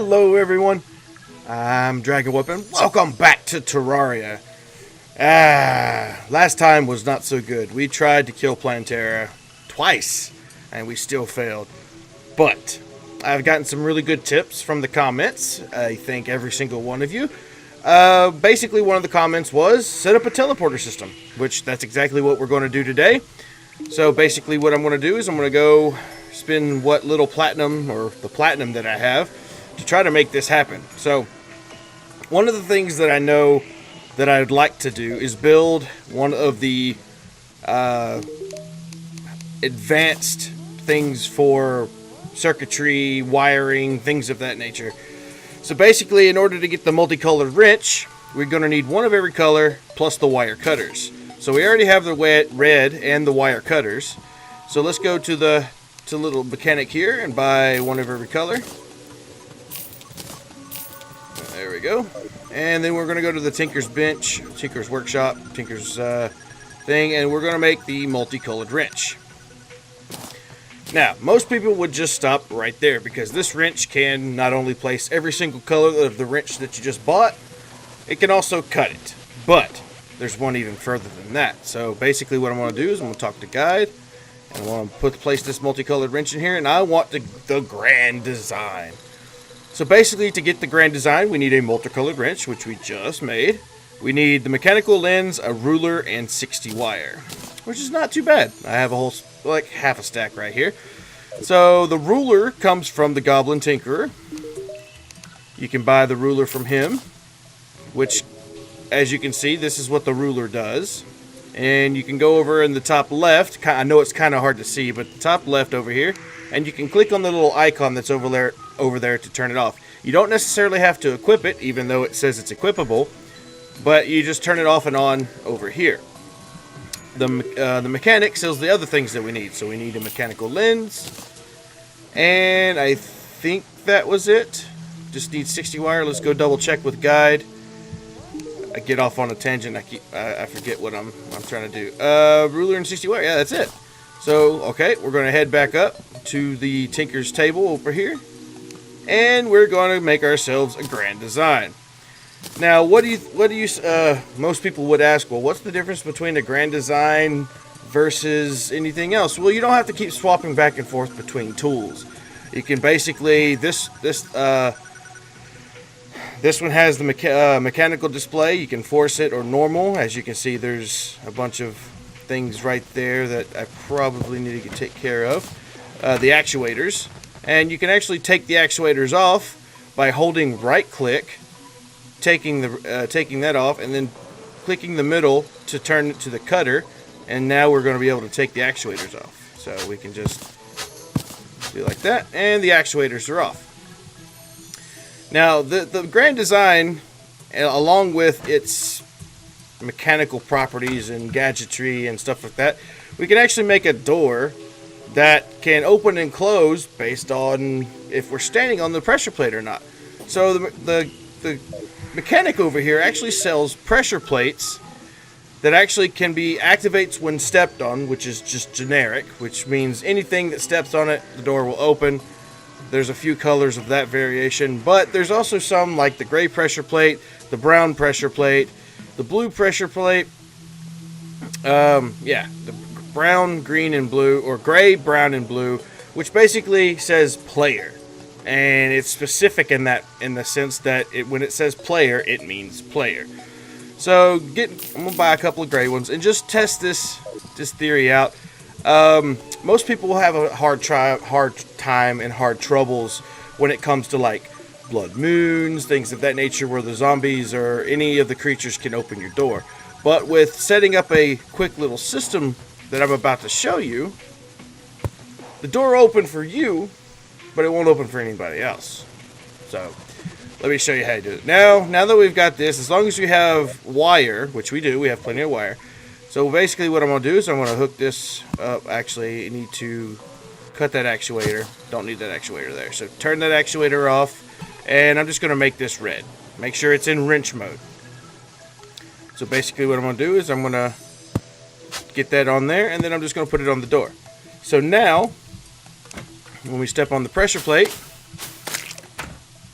Hello everyone, I'm Dragon Weapon. Welcome back to Terraria. Last time was not so good. We tried to kill Plantera twice, and we still failed. But I've gotten some really good tips from the comments. I thank every single one of you. Basically, one of the comments was set up a teleporter system, which that's exactly what we're going to do today. So basically what I'm going to do is I'm going to go spend what little platinum, or the platinum that I have, to try to make this happen. So one of the things that I know that I'd like to do is build one of the advanced things for circuitry, wiring, things of that nature. So basically, in order to get the multicolored wrench, we're going to need one of every color plus the wire cutters. So we already have the red and the wire cutters. So let's go to the little mechanic here and buy one of every color. There we go. And then we're going to go to the Tinker's bench, Tinker's workshop, Tinker's thing, and we're going to make the multicolored wrench. Now, most people would just stop right there because this wrench can not only place every single color of the wrench that you just bought, it can also cut it. But there's one even further than that. So basically what I'm going to do is I'm going to talk to Guide, and I want to place this multicolored wrench in here, and I want the grand design. So basically, to get the grand design, we need a multicolored wrench, which we just made. We need the mechanical lens, a ruler, and 60 wire, which is not too bad. I have a whole, like, half a stack right here. So the ruler comes from the Goblin Tinkerer. You can buy the ruler from him, which, as you can see, this is what the ruler does. And you can go over in the top left. I know it's kind of hard to see, but the top left over here, and you can click on the little icon that's over there to turn it off. You don't necessarily have to equip it, even though it says it's equipable, but you just turn it off and on over here. The mechanic sells the other things that we need. So we need a mechanical lens, and I think that was it. Just need 60 wire. Let's go double check with Guide. I get off on a tangent. I forget what I'm trying to do. Ruler and 60 wire. Yeah, that's it. So okay, we're going to head back up to the Tinker's table over here, and we're going to make ourselves a grand design. Now, what do you most people would ask, well, what's the difference between a grand design versus anything else? Well, you don't have to keep swapping back and forth between tools. You can basically, this one has the mechanical display. You can force it or normal. As you can see, there's a bunch of things right there that I probably need to take care of. The actuators. And you can actually take the actuators off by holding right click, taking that off, and then clicking the middle to turn it to the cutter. And now we're going to be able to take the actuators off. So we can just do like that, and the actuators are off. Now, the grand design, along with its mechanical properties and gadgetry and stuff like that, we can actually make a door that can open and close based on if we're standing on the pressure plate or not. So the mechanic over here actually sells pressure plates that actually can be activates when stepped on, which is just generic, which means anything that steps on it, the door will open. There's a few colors of that variation, but there's also some like the gray pressure plate, the brown pressure plate, the blue pressure plate. The brown, green, and blue, or gray, brown, and blue, which basically says player, and it's specific in the sense that when it says player, it means player. So I'm gonna buy a couple of gray ones and just test this theory out. Most people will have a hard time and hard troubles when it comes to like blood moons, things of that nature, where the zombies or any of the creatures can open your door. But with setting up a quick little system that I'm about to show you, the door will open for you, but it won't open for anybody else. So let me show you how to do it. Now that we've got this, as long as you have wire, which we do, we have plenty of wire. So basically what I'm going to do is I'm going to hook this up. Actually, you need to cut that actuator. Don't need that actuator there. So turn that actuator off, and I'm just going to make this red. Make sure it's in wrench mode. So basically what I'm going to do is I'm going to get that on there, and then I'm just going to put it on the door. So now, when we step on the pressure plate,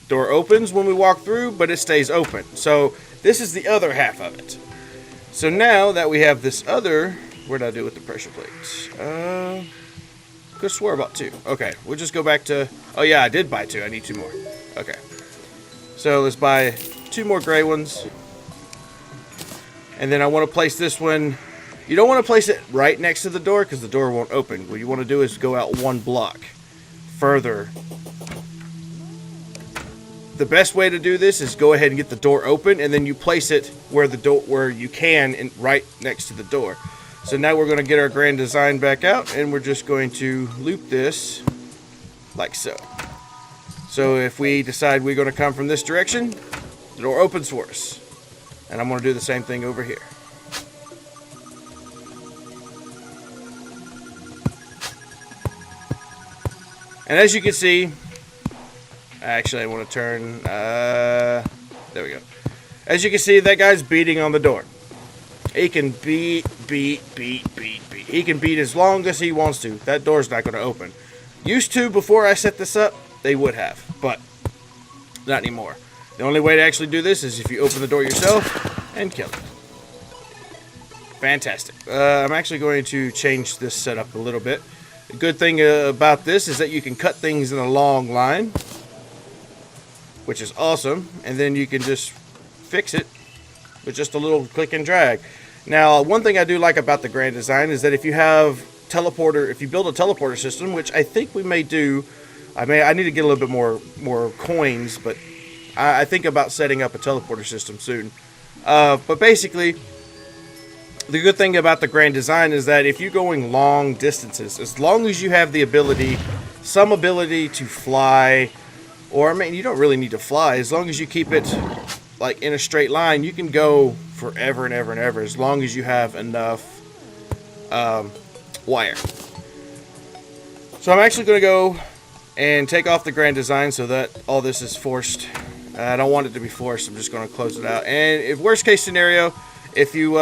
Door opens when we walk through, but it stays open. So this is the other half of it. So now that we have this other, what did I do with the pressure plates? Could have swore about 2. Okay, we'll just go back to, oh yeah, I did buy 2. I need 2 more. Okay. So let's buy 2 more gray ones. And then I want to place this one. You don't want to place it right next to the door because the door won't open. What you want to do is go out 1 block further. The best way to do this is go ahead and get the door open, and then you place it where you can, right next to the door. So now we're going to get our grand design back out, and we're just going to loop this like so. So if we decide we're going to come from this direction, the door opens for us. And I'm going to do the same thing over here. And as you can see, actually I want to turn, there we go. As you can see, that guy's beating on the door. He can beat. He can beat as long as he wants to. That door's not going to open. Used to, before I set this up, they would have, but not anymore. The only way to actually do this is if you open the door yourself and kill it. Fantastic. I'm actually going to change this setup a little bit. The good thing about this is that you can cut things in a long line, which is awesome, and then you can just fix it with just a little click and drag. Now, one thing I do like about the grand design is that if you have if you build a teleporter system, which I think we may do, I need to get a little bit more coins, but I think about setting up a teleporter system soon. But basically, the good thing about the grand design is that if you're going long distances, as long as you have the ability, some ability to fly, or I mean, you don't really need to fly, as long as you keep it like in a straight line, you can go forever and ever and ever, as long as you have enough wire. So I'm actually going to go and take off the grand design so that all this is forced. I don't want it to be forced. I'm just going to close it out. And if worst case scenario, if you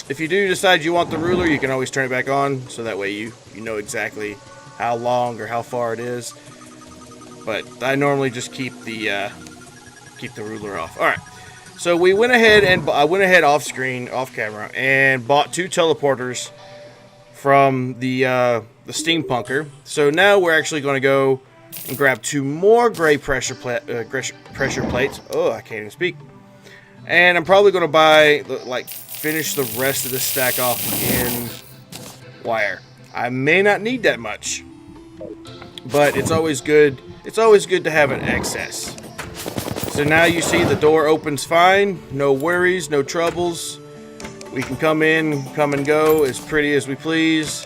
do decide you want the ruler, you can always turn it back on, so that way you know exactly how long or how far it is. But I normally just keep the ruler off. All right. So we went ahead and I went ahead off screen, off camera, and bought 2 teleporters from the steampunker. So now we're actually going to go and grab 2 more gray pressure plates. Oh, I can't even speak. And I'm probably going to finish the rest of the stack off in wire. I may not need that much, but it's always good. It's always good to have an excess. So now you see the door opens fine. No worries, no troubles. We can come in, come and go as pretty as we please.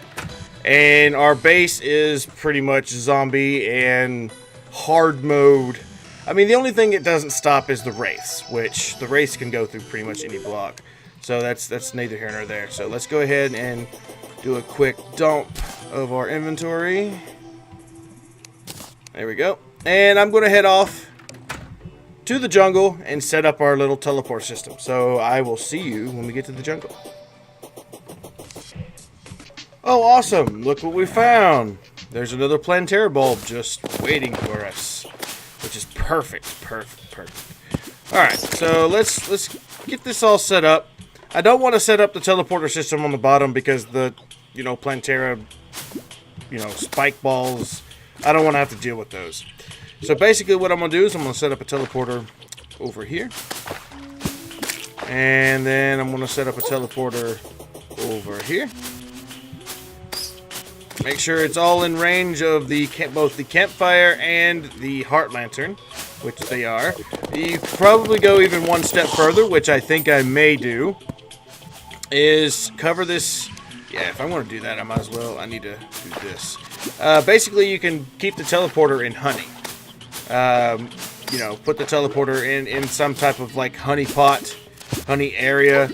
And our base is pretty much zombie and hard mode. I mean, the only thing it doesn't stop is the wraiths, which the wraiths can go through pretty much any block. So that's neither here nor there. So let's go ahead and do a quick dump of our inventory. There we go. And I'm going to head off to the jungle and set up our little teleport system. So I will see you when we get to the jungle. Oh, awesome. Look what we found. There's another Plantera bulb just waiting for us, which is perfect. All right, so let's get this all set up. I don't want to set up the teleporter system on the bottom because the, Plantera, spike balls, I don't want to have to deal with those. So basically what I'm going to do is I'm going to set up a teleporter over here. And then I'm going to set up a teleporter over here. Make sure it's all in range of both the campfire and the heart lantern, which they are. You probably go even one step further, which I think I may do, is cover this. Yeah, if I want to do that, I might as well. I need to do this. Basically, you can keep the teleporter in honey. Put the teleporter in some type of honey pot, honey area.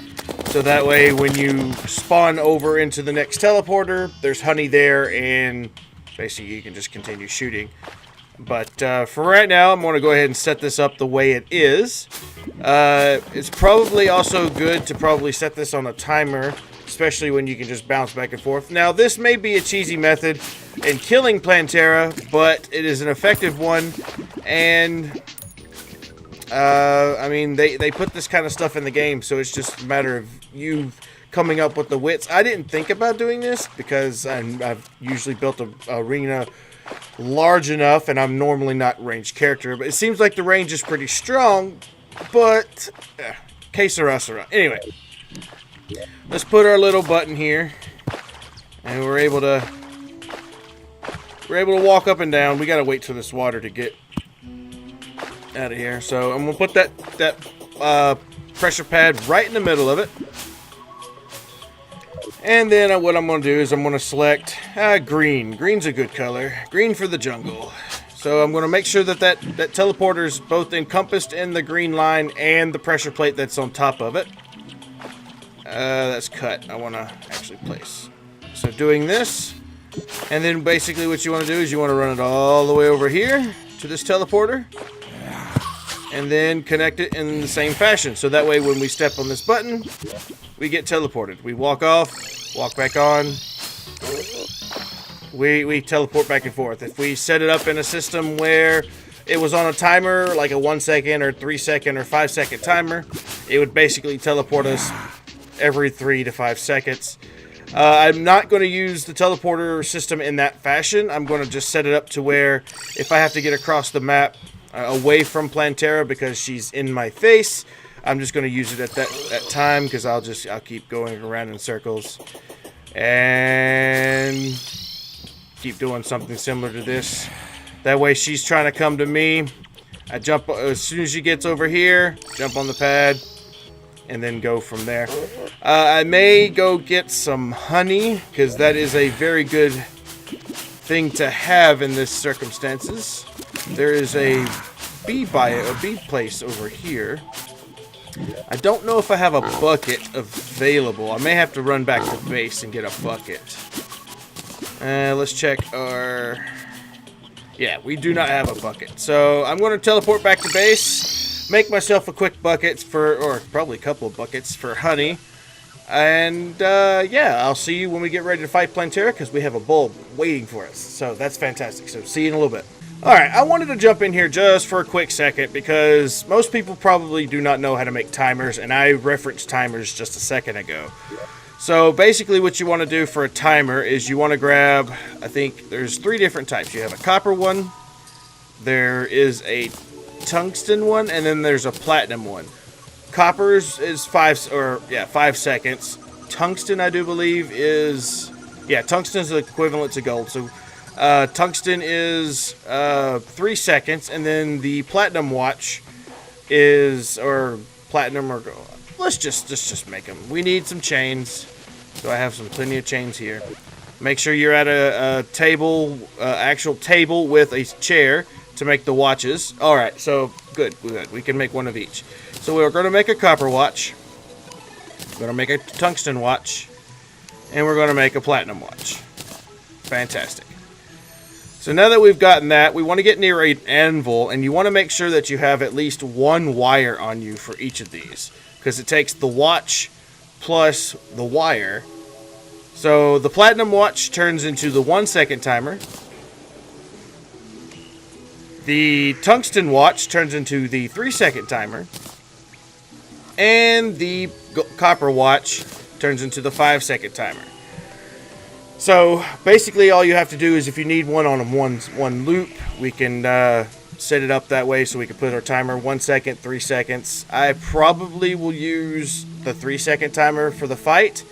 So that way, when you spawn over into the next teleporter, there's honey there, and basically you can just continue shooting. But for right now, I'm going to go ahead and set this up the way it is. It's probably also good to set this on a timer, especially when you can just bounce back and forth. Now, this may be a cheesy method, in killing Plantera, but it is an effective one, and I mean, they put this kind of stuff in the game, so it's just a matter of you coming up with the wits. I didn't think about doing this because I've usually built an arena large enough, and I'm normally not ranged character, but it seems like the range is pretty strong, but que sera, sera. Anyway, let's put our little button here, and we're able to walk up and down. We gotta wait till this water to get out of here. So I'm gonna put that pressure pad right in the middle of it. And then what I'm going to do is I'm going to select green. Green's a good color. Green for the jungle. So I'm going to make sure that teleporter is both encompassed in the green line and the pressure plate that's on top of it. That's cut. I want to actually place. So doing this. And then basically what you want to do is you want to run it all the way over here to this teleporter. And then connect it in the same fashion. So that way when we step on this button, we get teleported. We walk off, walk back on. We teleport back and forth. If we set it up in a system where it was on a timer, like a 1 second or 3 second or 5 second timer, it would basically teleport us every 3 to 5 seconds. I'm not going to use the teleporter system in that fashion. I'm going to just set it up to where if I have to get across the map away from Plantera because she's in my face, I'm just going to use it at that time because I'll keep going around in circles and keep doing something similar to this. That way she's trying to come to me. I jump as soon as she gets over here, jump on the pad, and then go from there. I may go get some honey because that is a very good thing to have in this circumstances. There is a bee place over here. I don't know if I have a bucket available. I may have to run back to base and get a bucket. Let's check our... Yeah, we do not have a bucket. So I'm going to teleport back to base, make myself a quick bucket or probably a couple of buckets for honey. And yeah, I'll see you when we get ready to fight Plantera because we have a bulb waiting for us. So that's fantastic. So see you in a little bit. Alright, I wanted to jump in here just for a quick second because most people probably do not know how to make timers, and I referenced timers just a second ago. So basically what you want to do for a timer is you want to grab, I think there's 3 different types. You have a copper one, there is a tungsten one, and then there's a platinum one. Copper's is 5 seconds. Tungsten, I do believe, is... Yeah, tungsten is equivalent to gold, so... tungsten is 3 seconds, and then the platinum watch is, or platinum or gold. Let's just make them. We need some chains, so I have plenty of chains here. Make sure you're at a table, actual table with a chair to make the watches. All right, so good. We can make one of each. So we're going to make a copper watch. We're going to make a tungsten watch, and we're going to make a platinum watch. Fantastic. So now that we've gotten that, we want to get near an anvil, and you want to make sure that you have at least 1 wire on you for each of these, because it takes the watch plus the wire. So the platinum watch turns into the 1 second timer. The tungsten watch turns into the 3 second timer. And the copper watch turns into the 5 second timer. So basically all you have to do is if you need one on one loop, we can set it up that way so we can put our timer 1 second, 3 seconds. I probably will use the 3 second timer for the fight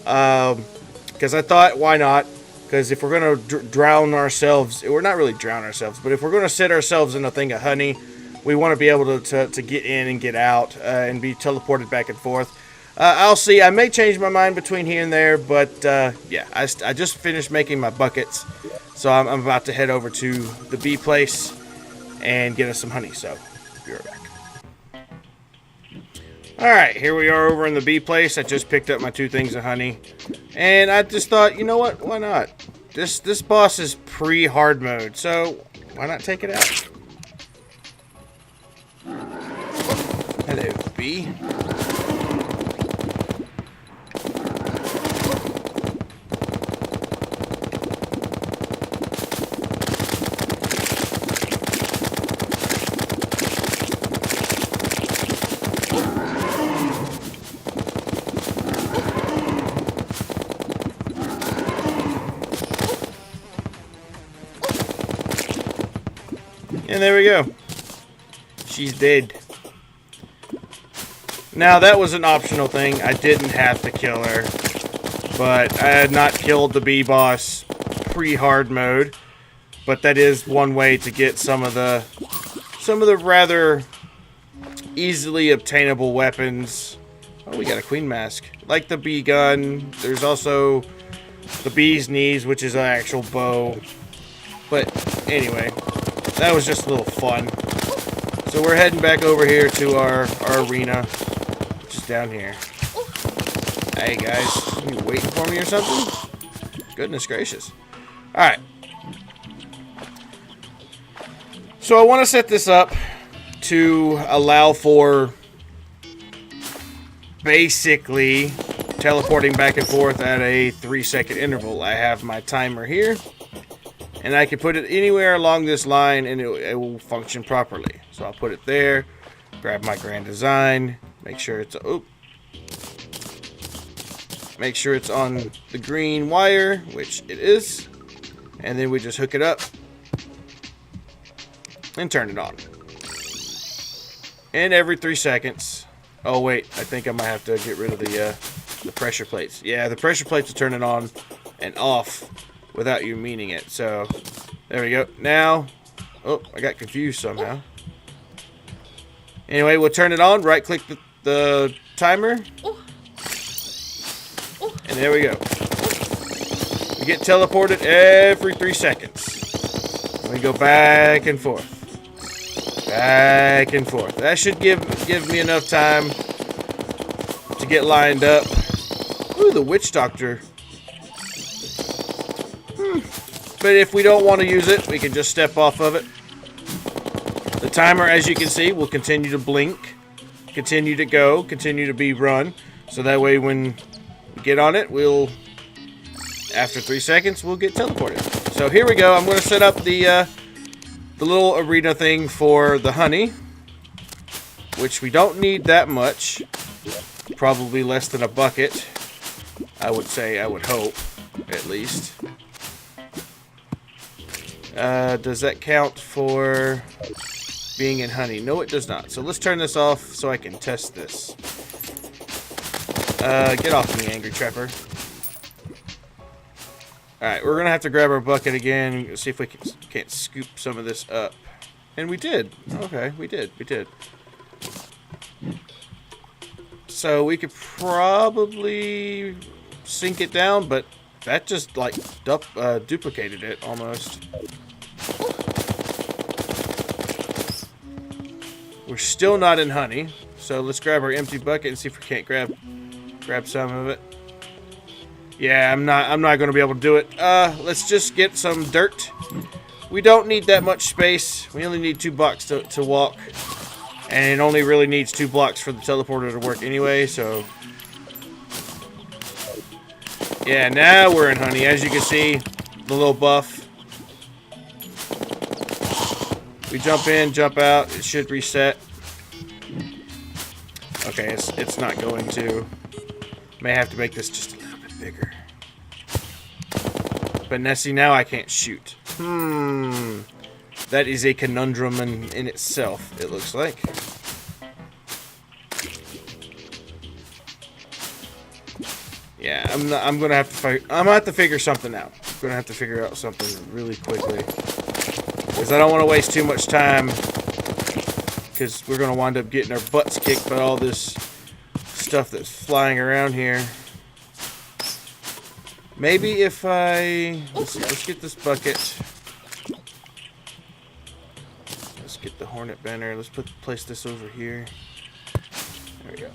because I thought, why not? Because if we're going to drown ourselves, we're not really drown ourselves, but if we're going to set ourselves in a thing of honey, we want to be able to get in and get out and be teleported back and forth. I'll see. I may change my mind between here and there, but yeah, I just finished making my buckets, so I'm about to head over to the bee place and get us some honey, so be right back. Alright, here we are over in the bee place. I just picked up my 2 things of honey, and I just thought, you know what, why not? This boss is pre-hard mode, so why not take it out? Hello, bee. And there we go. She's dead. Now, that was an optional thing. I didn't have to kill her. But I had not killed the bee boss pre-hard mode. But that is one way to get some of the rather easily obtainable weapons. Oh, we got a queen mask. Like the bee gun. There's also the bee's knees, which is an actual bow. But anyway, that was just a little fun. So we're heading back over here to our arena. Just down here. Hey guys, you waiting for me or something? Goodness gracious. Alright. So I want to set this up to allow for basically teleporting back and forth at a 3-second interval. I have my timer here, and I can put it anywhere along this line and it will function properly. So I'll put it there, grab my grand design, make sure it's make sure it's on the green wire, which it is, and then we just hook it up and turn it on. And every 3 seconds. Oh wait, I think I might have to get rid of the pressure plates. Yeah, the pressure plates will turn it on and off without you meaning it. So there we go. Now, oh, I got confused somehow. Anyway, we'll turn it on. Right click the timer. And there we go. We get teleported every 3 seconds. And we go back and forth. Back and forth. That should give me enough time to get lined up. Ooh, the witch doctor. But if we don't want to use it, we can just step off of it. The timer, as you can see, will continue to blink, continue to go, continue to be run. So that way when we get on it, after 3 seconds, we'll get teleported. So here we go. I'm going to set up the little arena thing for the honey, which we don't need that much. Probably less than a bucket, I would say. I would hope, at least. Does that count for being in honey? No, it does not. So let's turn this off so I can test this. Get off me, angry trapper. Alright, we're going to have to grab our bucket again, see if we can't scoop some of this up. And we did. Okay, we did. So we could probably sink it down, but that just, like, duplicated it, almost. We're still not in honey, so let's grab our empty bucket and see if we can't grab some of it. Yeah, I'm not going to be able to do it. Let's just get some dirt. We don't need that much space. We only need 2 blocks to walk. And it only really needs 2 blocks for the teleporter to work anyway, so... Yeah, now we're in honey. As you can see, the little buff. We jump in, jump out. It should reset. Okay, it's not going to. May have to make this just a little bit bigger. But Nessie, now I can't shoot. That is a conundrum in itself, it looks like. Yeah, I'm gonna have to figure something out. I'm gonna have to figure out something really quickly. Because I don't want to waste too much time. Because we're gonna wind up getting our butts kicked by all this stuff that's flying around here. Maybe if let's get this bucket. Let's get the hornet banner. Let's place this over here. There we go.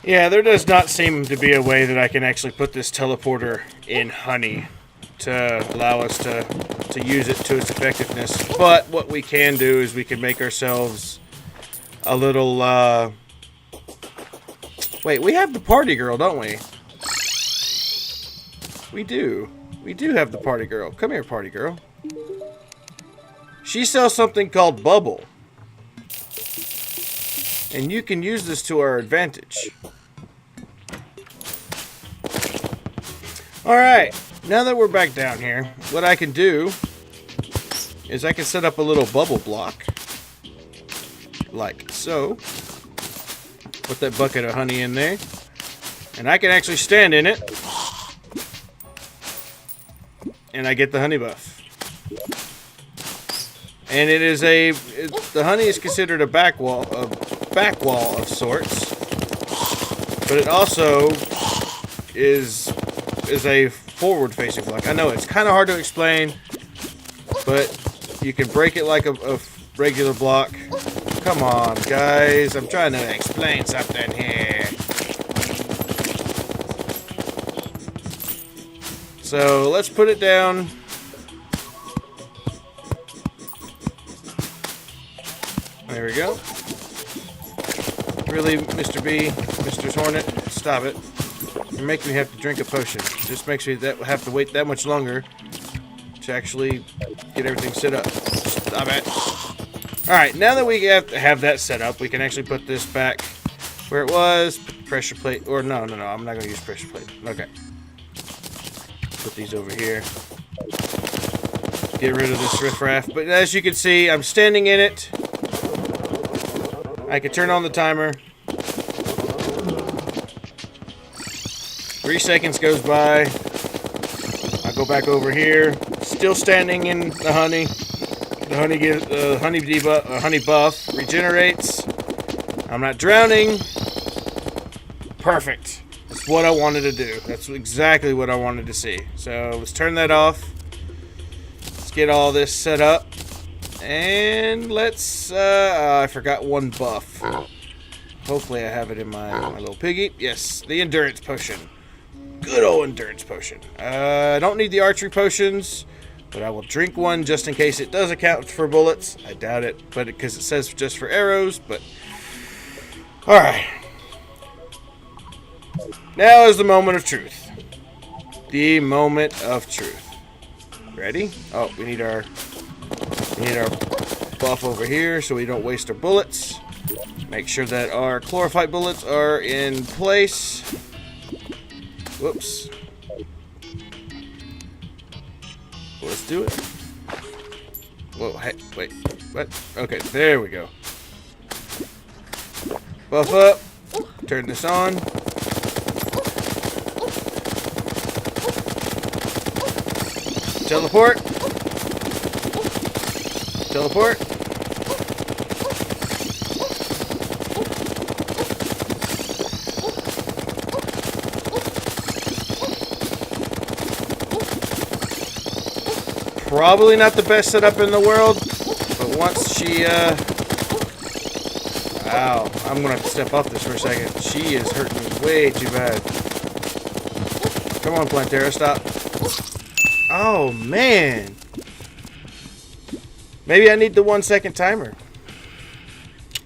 Yeah, there does not seem to be a way that I can actually put this teleporter in honey to allow us to use it to its effectiveness. But what we can do is we can make ourselves a little, wait, we have the party girl, don't we? We do. We do have the party girl. Come here, party girl. She sells something called Bubble. And you can use this to our advantage. Alright, now that we're back down here, what I can do is I can set up a little bubble block. Like so. Put that bucket of honey in there. And I can actually stand in it. And I get the honey buff. And it is the honey is considered a back wall of sorts. But it also is a forward-facing block. I know it's kind of hard to explain, but you can break it like a regular block. Come on, guys. I'm trying to explain something here. So let's put it down. There we go. Really, Mr. B, Mr. Hornet, stop it. You're making me have to drink a potion. It just makes me have to wait that much longer to actually get everything set up. Stop it. Alright, now that we have that set up, we can actually put this back where it was. Put the pressure plate, or no, I'm not going to use pressure plate. Okay. Put these over here. Get rid of this riffraff. But as you can see, I'm standing in it. I can turn on the timer. 3 seconds goes by. I go back over here. Still standing in the honey. The honey gives honey buff regenerates. I'm not drowning. Perfect. That's what I wanted to do. That's exactly what I wanted to see. So let's turn that off. Let's get all this set up. And let's, I forgot one buff. Hopefully I have it in my little piggy. Yes, the endurance potion. Good old endurance potion. I don't need the archery potions, but I will drink one just in case it does account for bullets. I doubt it, but because it says just for arrows, but... Alright. Now is the moment of truth. The moment of truth. Ready? Oh, we need our buff over here so we don't waste our bullets. Make sure that our chlorophyte bullets are in place. Whoops. Let's do it. Whoa, hey, wait, what? Okay, there we go. Buff up. Turn this on. Teleport. Teleport. Probably not the best setup in the world, but once she, Ow, I'm gonna have to step off this for a second. She is hurting me way too bad. Come on, Plantera, stop. Oh, man. Maybe I need the 1 second timer.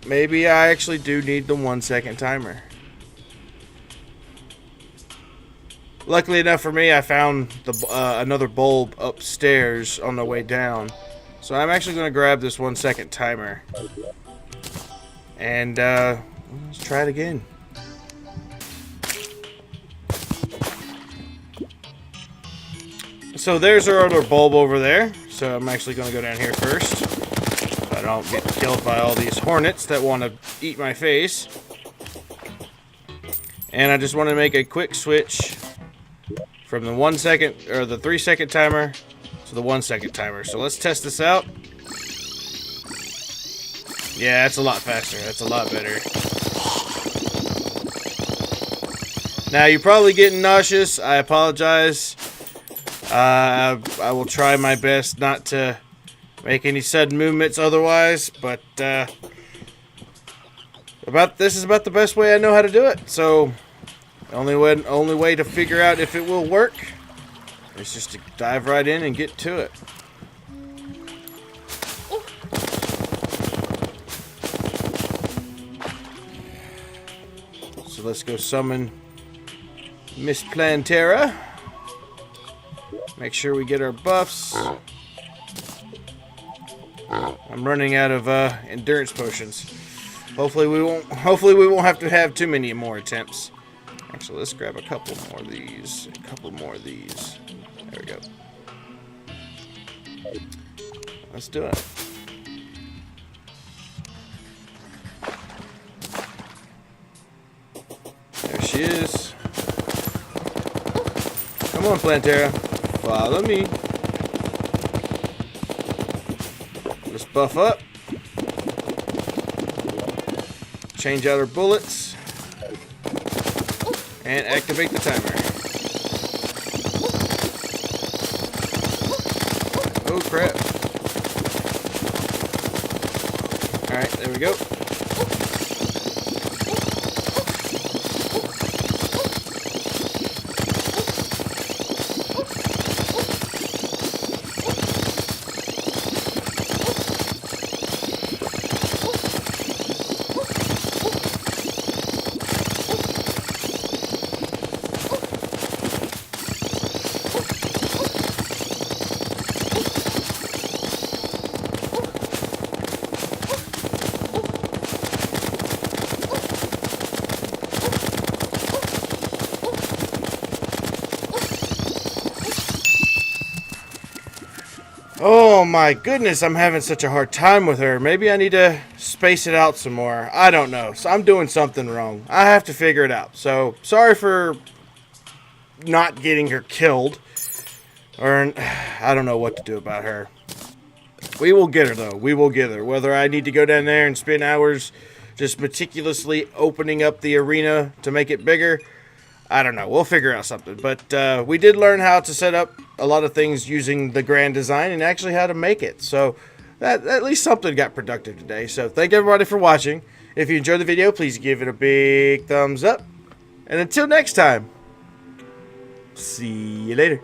Maybe I actually do need the 1 second timer. Luckily enough for me, I found another bulb upstairs on the way down. So I'm actually going to grab this 1 second timer. And let's try it again. So there's our other bulb over there. So I'm actually going to go down here first, so I don't get killed by all these hornets that want to eat my face. And I just want to make a quick switch from the 1 second, or the 3 second timer to the 1 second timer. So let's test this out. Yeah, that's a lot faster. That's a lot better. Now, you're probably getting nauseous. I apologize. I will try my best not to make any sudden movements otherwise, but this is about the best way I know how to do it. So, the only way to figure out if it will work is just to dive right in and get to it. So let's go summon Miss Plantera. Make sure we get our buffs. I'm running out of endurance potions. Hopefully we won't have to have too many more attempts. Actually, let's grab a couple more of these. A couple more of these. There we go. Let's do it. There she is. Come on, Plantera. Follow me. Let's buff up. Change out our bullets. And activate the timer. Oh, crap. Alright, there we go. Oh my goodness, I'm having such a hard time with her. Maybe I need to space it out some more. I don't know. So I'm doing something wrong. I have to figure it out. So sorry for not getting her killed. Or I don't know what to do about her. We will get her though. We will get her. Whether I need to go down there and spend hours just meticulously opening up the arena to make it bigger, I don't know. We'll figure out something. But we did learn how to set up a lot of things using the grand design and actually how to make it. So that at least something got productive today. So thank everybody for watching. If you enjoyed the video, please give it a big thumbs up. And until next time, see you later.